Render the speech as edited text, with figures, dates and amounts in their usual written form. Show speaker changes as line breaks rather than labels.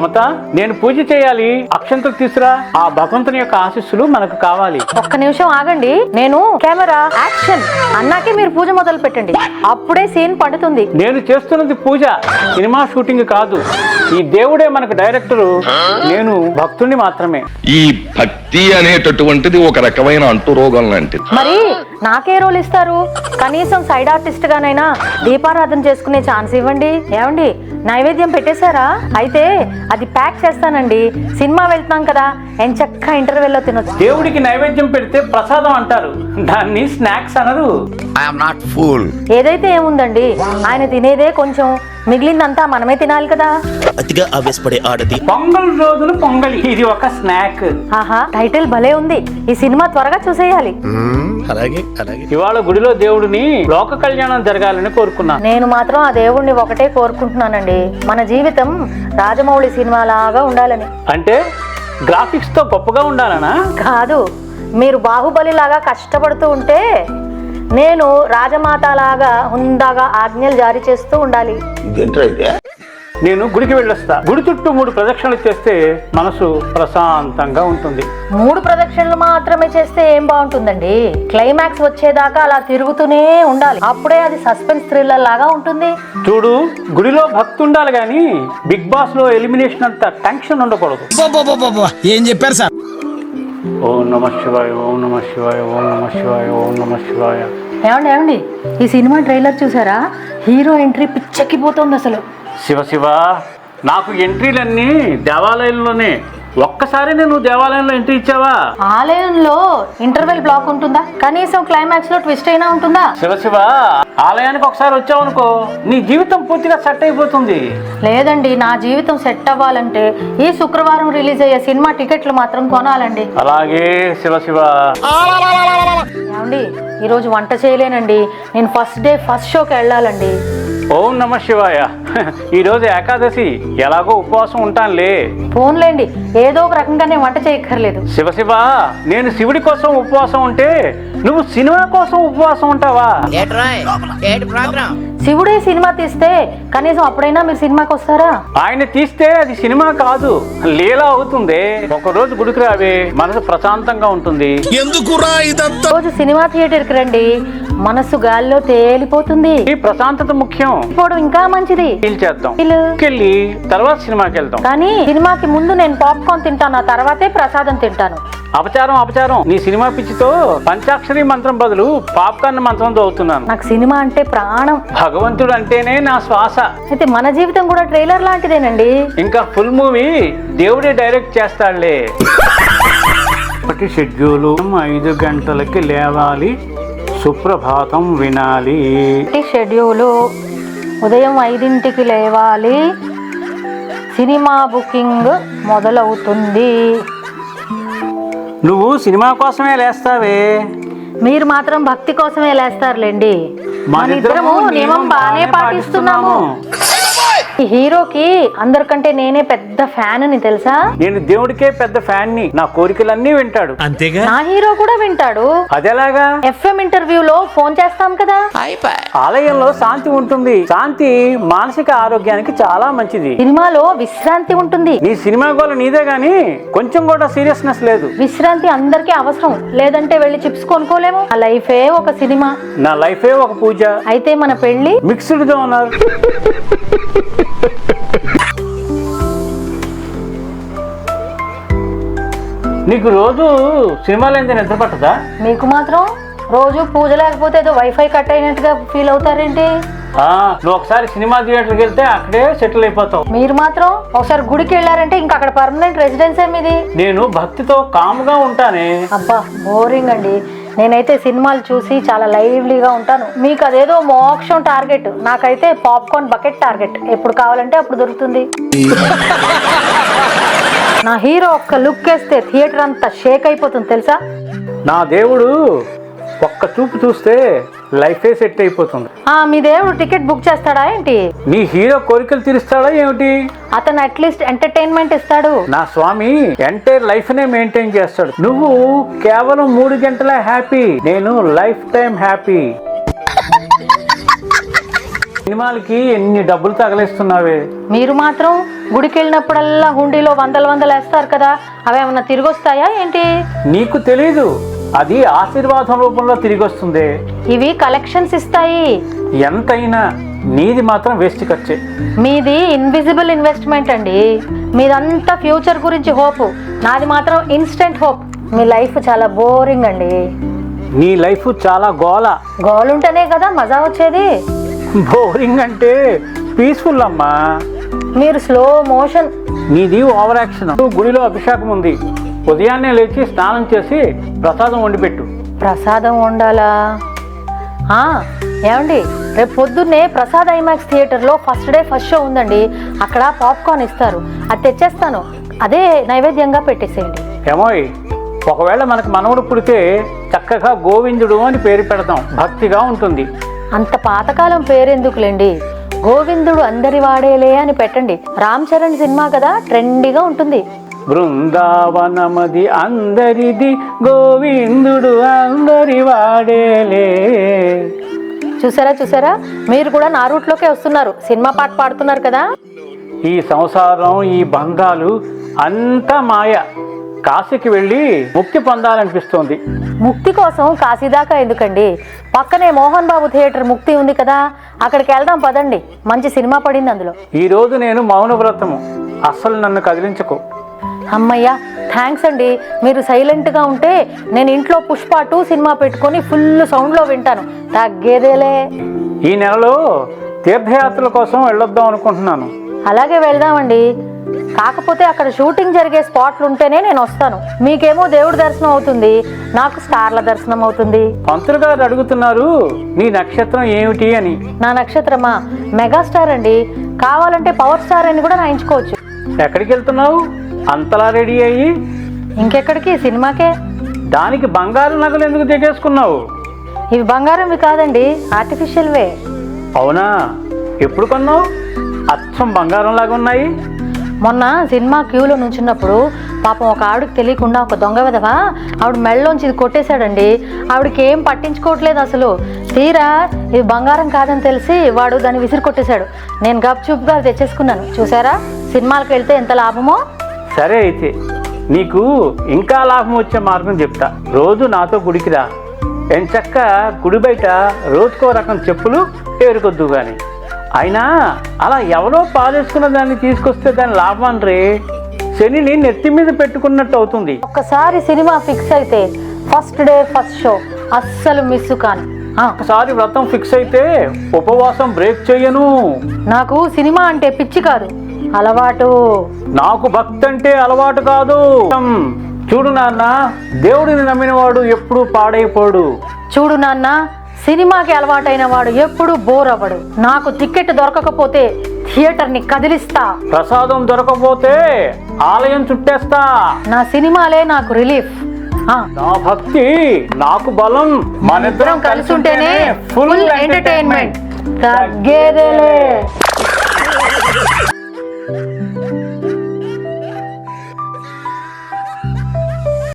మమత, నేను పూజ చేయాలి, అక్షంతలు తీసురా. ఆ భగవంతుని యొక్క ఆశీస్సులు మనకు కావాలి.
ఒక్క నిమిషం ఆగండి, నేను కెమెరా యాక్షన్ అన్నాకే మీరు పూజ మొదలు పెట్టండి, అప్పుడే సీన్ పండుతుంది.
నేను చేస్తున్నది పూజ, సినిమా షూటింగ్ కాదు. ఈ దేవుడే మనకు డైరెక్టరు, నేను భక్తుడిని మాత్రమే.
ఈ భక్తి అనేటటువంటిది ఒక రకమైన అంటురోగం లాంటిది.
మరి నాకే రోల్ ఇస్తారు? కనీసం సైడ్ ఆర్టిస్ట్ గానైనా దీపారాధన చేసుకునే ఛాన్స్ ఇవ్వండి. ఏమండి, నైవేద్యం పెట్టేశారా? అయితే అది ప్యాక్ చేస్తానండి. సినిమా వెళ్తున్నాం కదా, ఎంచక్క ఇంటర్వెల్ లో తినొచ్చు.
దేవుడికి నైవేద్యం పెడితే ప్రసాదం అంటారు, దాన్ని స్నాక్స్ అనరు.
ఏదైతే ఏముందండి, ఆయన తినేదే కొంచెం, మిగిలిందంతా మనమే తినాలి కదా.
అతిగా ఆవేశపడే ఆడది
పొంగల్ రోజులు పొంగలి, ఇది ఒక స్నాక్.
ఆహా, టైటిల్ భలే ఉంది. ఈ సినిమా త్వరగా చూసేయాలి.
అలాగే అలాగే.
ఇవాళ గుడిలో దేవుడిని లోక కళ్యాణం జరగాలని కోరుకున్నాను.
నేను మాత్రం ఆ దేవుణ్ణి ఒకటే కోరుకుంటున్నానండి, మన జీవితం రాజమౌళి సినిమా లాగా ఉండాలని.
అంటే గ్రాఫిక్స్ తో గొప్పగా ఉండాలనా?
కాదు, మీరు బాహుబలి లాగా కష్టపడుతూ ఉంటే నేను రాజమాత లాగా హుందాగా ఆజ్ఞలు జారీ చేస్తూ ఉండాలి.
నేను గుడికి వెళ్ళొస్తా. గుడి చుట్టూ 3 ప్రదక్షిణలు చేస్తే మనసు ప్రశాంతంగా ఉంటుంది.
3 ప్రదక్షిణలు మాత్రమే చేస్తే ఏం బాగుంటుందండి, క్లైమాక్స్ వచ్చేదాకా అలా తిరుగుతూనే ఉండాలి, అప్పుడే అది సస్పెన్స్ థ్రిల్లర్ లాగా ఉంటుంది.
చూడు, గుడిలో భక్తి ఉండాలి గాని బిగ్ బాస్ లో ఎలిమినేషన్ అంత టెన్షన్ ఉండకూడదు.
ఏం చెప్పారు సార్?
ఓం నమ శివాయ, ఓం నమ శివాయ, ఓం నమ శివాయ, ఓం నమ శివాయ.
ఏమండి, ఈ సినిమా ట్రైలర్ చూసారా? హీరో ఎంట్రీ పిచ్చెక్కిపోతుంది అసలు.
శివ శివ, నాకు ఎంట్రీలన్నీ దేవాలయంలోనే. ఒక్కసారి నేను దేవాలయంలో ఎంట్రీ ఇచ్చావా?
ఆలయంలో ఇంటర్వెల్ బ్లాక్ ఉంటుందా? కనీసం క్లైమాక్స్ లో ట్విస్ట్ అయినా ఉంటుందా?
శివ శివ, ఆలయానికి ఒకసారి వచ్చావనుకో, నీ జీవితం పూర్తిగా సెట్ అయిపోతుంది.
లేదండి, నా జీవితం సెట్ అవ్వాలంటే ఈ శుక్రవారం రిలీజ్ అయ్యే సినిమా టికెట్లు మాత్రం కొనాలండి.
అలాగే శివ శివ.
ఏమండి, ఈరోజు వంట చేయలేనండి, నేను ఫస్ట్ డే ఫస్ట్ షోకి వెళ్ళాలండి.
ఓం నమ శివాయ. ఈరోజు ఏకాదశి, ఎలాగో ఉపవాసం ఉంటానులే.
ఫోన్లేండి, ఏదో ఒక రకంగానే వంట చేయక్కర్లేదు.
శివ శివ, నేను శివుడి కోసం ఉపవాసం ఉంటే నువ్వు సినిమా కోసం ఉపవాసం ఉంటావా?
శివుడే సినిమా తీస్తే కనీసం అప్పుడైనా మీరు సినిమాకి వస్తారా?
ఆయన తీస్తే అది సినిమా కాదు, లీలా అవుతుంది. ఒక రోజు గుడికి రావే, మనసు ప్రశాంతంగా ఉంటుంది.
ఎందుకురా ఇదంతా?
రోజు సినిమా థియేటర్ కి రండి, మనసు గాల్లో తేలిపోతుంది.
ఈ ప్రశాంతత ముఖ్యం.
ఇప్పుడు ఇంకా మంచిది.
చేద్దాం,
ఇల్లు.
వెళ్ళి తర్వాత సినిమాకి వెళ్దాం.
కానీ సినిమాకి ముందు నేను పాప్కార్న్ తింటాను, ఆ తర్వాతే ప్రసాదం తింటాను.
అపచారం అపచారం. నీ సినిమా పిచ్చితో పంచాక్షరి మంత్రం బదులు పాప్కార్న్ మంత్రం చదువుతున్నాను.
నాకు సినిమా అంటే ప్రాణం.
భగవంతుడు అంటేనే నా శ్వాస.
అయితే మన జీవితం కూడా ట్రైలర్ లాంటిదేనండి.
ఇంకా ఫుల్ మూవీ దేవుడే డైరెక్ట్ చేస్తాడులే. ఒకటి షెడ్యూలు, 5 గంటలకి లేవాలి, సుప్రభాతం వినాలి.
షెడ్యూలు, ఉదయం 5ంటికి లేవాలి, సినిమా బుకింగ్ మొదలవుతుంది.
నువ్వు సినిమా కోసమే లేస్తావే,
మీరు మాత్రం భక్తి కోసమే లేస్తారులేండి. మనిద్దరము నియమం బాగానే పాటిస్తున్నాము. ఈ హీరోకి అందరికంటే నేనే పెద్ద ఫ్యాన్ అని తెలుసా?
నేను దేవుడికే పెద్ద ఫ్యాన్ ని, నా కోరికలన్నీ వింటాడు.
అంతేగా?
నా హీరో కూడా వింటాడు.
అదెలాగా?
FM ఇంటర్వ్యూలో ఫోన్ చేస్తాం కదా.
ఆలయంలో శాంతి ఉంటుంది. శాంతి మానసిక ఆరోగ్యానికి చాలా మంచిది.
సినిమాలో విశ్రాంతి ఉంటుంది.
నీ సినిమా గోల నీదే గాని కొంచెం కూడా సీరియస్నెస్ లేదు.
విశ్రాంతి అందరికీ అవసరం, లేదంటే వెళ్ళి చిప్స్ కొనుక్కోలేము. నా లైఫే ఒక సినిమా,
నా లైఫే ఒక పూజ.
అయితే మన పెళ్లి
మిక్స్డ్ జోనర్. నీకు రోజు సినిమాలు అయితే నిద్ర పట్టదా?
మీకు మాత్రం రోజు పూజ లేకపోతే ఏదో వైఫై కట్ అయినట్టుగా ఫీల్ అవుతారేంటి?
నువ్వు ఒకసారి సినిమా థియేటర్కి వెళ్తే అక్కడే సెటిల్ అయిపోతావు.
మీరు మాత్రం ఒకసారి గుడికి వెళ్ళారంటే ఇంకా అక్కడ పర్మనెంట్ రెసిడెన్సే మీది.
నేను భక్తితో కామ్గా ఉంటానే.
అబ్బా, బోరింగ్ అండి. నేనైతే సినిమాలు చూసి చాలా లైవ్లీగా ఉంటాను. మీకు అదేదో మోక్షం టార్గెట్, నాకైతే పాప్కార్న్ బకెట్ టార్గెట్. ఎప్పుడు కావాలంటే అప్పుడు దొరుకుతుంది. నా హీరో ఒక్క లుక్ వేస్తే థియేటర్ అంతా షేక్ అయిపోతుంది తెలుసా?
నా దేవుడు ఒక్క చూపు చూస్తే లైఫే సెట్ అయిపోతుంది.
మీ దేవుడు టికెట్ బుక్ చేస్తాడా ఏంటి?
నీ హీరో కోరికలు తీరుస్తాడా ఏమిటి?
అతను అట్లీస్ట్ ఎంటర్టైన్మెంట్ ఇస్తాడు.
నా స్వామి ఎంటైర్ లైఫ్ నే మెయింటైన్ చేస్తాడు. నువ్వు కేవలం 3 గంటల హ్యాపీ, నేను లైఫ్ టైం హ్యాపీ. సినిమాలకి ఎన్ని డబ్బులు తగలేస్తున్నావే.
మీరు మాత్రం గుడికి వెళ్ళినప్పుడల్లా హుండీలో వందలు వేస్తారు కదా, అవేమన్నా తిరిగి వస్తాయా ఏంటి?
నీకు తెలీదు, అది ఆశీర్వాదం రూపంలో తిరిగి వస్తుంది.
ఇవి కలెక్షన్స్ ఇస్తాయి.
ఎంతైనా నీది మాత్రం వేస్ట్ ఖర్చే.
మీది ఇన్విజిబుల్ ఇన్వెస్ట్మెంట్ అండి. మీదంతా ఫ్యూచర్ గురించి హోప్, నాది మాత్రం ఇన్స్టెంట్ హోప్. మీ లైఫ్ చాలా బోరింగ్ అండి.
నీ లైఫ్ చాలా
గోల్ ఉంటేనే కదా మజా వచ్చేది.
బోరింగ్ అంటే పీస్ఫుల్ అమ్మా.
మీరు స్లో మోషన్.
నీది ఓవర్ యాక్షన్. గుడిలో అభిషేకం ఉంది, ఉదయాన్నే లేచి స్నానం చేసి ప్రసాదం వండిపెట్టు.
ప్రసాదం వండాలా? ఏమండి, రేపు పొద్దున్నే ప్రసాద్ ఐమాక్స్ థియేటర్లో ఫస్ట్ డే ఫస్ట్ షో ఉందండి. అక్కడ పాప్కార్న్ ఇస్తారు, అది తెచ్చేస్తాను. అదే నైవేద్యంగా పెట్టేసేయండి.
ఏమోయ్, ఒకవేళ మనకు మనవడు పుడితే చక్కగా గోవిందుడు అని పేరు పెడతాం, భక్తిగా ఉంటుంది.
అంత పాతకాలం పేరెందుకులేండి, గోవిందుడు అందరి వాడేలే అని పెట్టండి. రామ్ చరణ్ సినిమా కదా, ట్రెండీగా ఉంటుంది.
బృందావనమది అందరిది, గోవిందుడు అందరి వాడేలే.
చూసారా, మీరు కూడా నా రూట్లోకే వస్తున్నారు. సినిమా పాట పాడుతున్నారు కదా.
ఈ సంసారం, ఈ బంధాలు అంతా మాయ. కాశీకి వెళ్ళి ముక్తి పొందాలనిపిస్తోంది.
ముక్తి కోసం కాశీ దాకా ఎందుకండి, పక్కనే మోహన్ బాబు థియేటర్ ముక్తి ఉంది కదా, అక్కడికి వెళ్దాం పదండి. మంచి సినిమా పడింది అందులో.
ఈరోజు నేను మౌన వ్రతము, అస్సలు నన్ను కదిలించకు.
అమ్మయ్యా, థ్యాంక్స్ అండి. మీరు సైలెంట్గా ఉంటే నేను ఇంట్లో పుష్ప 2 సినిమా పెట్టుకొని ఫుల్ సౌండ్లో వింటాను. తగ్గేదేలే.
ఈ నెలలో తీర్థయాత్రల కోసం వెళ్ళొద్దాం అనుకుంటున్నాను.
అలాగే వెళ్దామండి. కాకపోతే అక్కడ షూటింగ్ జరిగే స్పాట్లు ఉంటేనే నేను వస్తాను. మీకేమో దేవుడి దర్శనం అవుతుంది, నాకు స్టార్ల దర్శనం అవుతుంది.
పంతులు గారు అడుగుతున్నారు నీ నక్షత్రం ఏమిటి అని.
నా నక్షత్రమా? మెగాస్టార్ అండి. కావాలంటే పవర్ స్టార్ అని కూడా రాయించుకోవచ్చు.
ఎక్కడికి వెళ్తున్నావు అంతలా రెడీ అయ్యి?
ఇంకెక్కడికి, సినిమాకే.
దానికి బంగారు నగలు ఎందుకు తెగేసుకున్నావు?
ఇవి బంగారంవి కాదండి, ఆర్టిఫిషియల్వే.
అవునా, ఎప్పుడు కొన్నావు? అచ్చం బంగారం లాగా ఉన్నాయి.
మొన్న సినిమా క్యూలో నుంచున్నప్పుడు పాపం ఒక ఆవిడకి తెలియకుండా ఒక దొంగ విధవా ఆవిడ మెళ్ళలోంచి ఇది కొట్టేశాడండి. ఆవిడకి ఏం పట్టించుకోవట్లేదు అసలు. తీరా ఇది బంగారం కాదని తెలిసి వాడు దాన్ని విసిరి కొట్టేశాడు. నేను గప్చుప్గా తెచ్చేసుకున్నాను. చూసారా, సినిమాలకు వెళ్తే ఎంత లాభమో.
సరే, అయితే నీకు ఇంకా లాభం వచ్చే మార్గం చెప్తా. రోజు నాతో గుడికి రా. ఎంచక్క గుడి బయట రోజుకో రకం చెప్పులు ఏరుకొద్దు కానీ. అయినా అలా ఎవరో పారేసుకున్న దాన్ని తీసుకొస్తే దాని లాభం రే, శనిని నెత్తి మీద పెట్టుకున్నట్టు అవుతుంది.
ఒక్కసారి సినిమా ఫిక్స్ అయితే ఫస్ట్ డే ఫస్ట్ షో అస్సలు మిస్ కాను.
ఒకసారి వ్రతం ఫిక్స్ అయితే ఉపవాసం బ్రేక్ చెయ్యను.
నాకు సినిమా అంటే పిచ్చి కాదు, అలవాటు.
నాకు భక్తి అంటే అలవాటు కాదు. చూడు నాన్న, దేవుడిని నమ్మినవాడు ఎప్పుడూ పాడైపోడు.
చూడు నాన్న, సినిమాకి అలవాటైన వాడు ఎప్పుడు బోర్ అవ్వడు. నాకు టికెట్ దొరకకపోతే థియేటర్ని కదిలిస్తా.
ప్రసాదం దొరకకపోతే ఆలయం చుట్టేస్తా.
నా సినిమాలే నాకు రిలీఫ్.
నా భక్తి నాకు బలం. మనిద్దరం కలిసి ఉంటేనే ఫుల్ ఎంటర్టైన్మెంట్.
తగ్గేదేలే.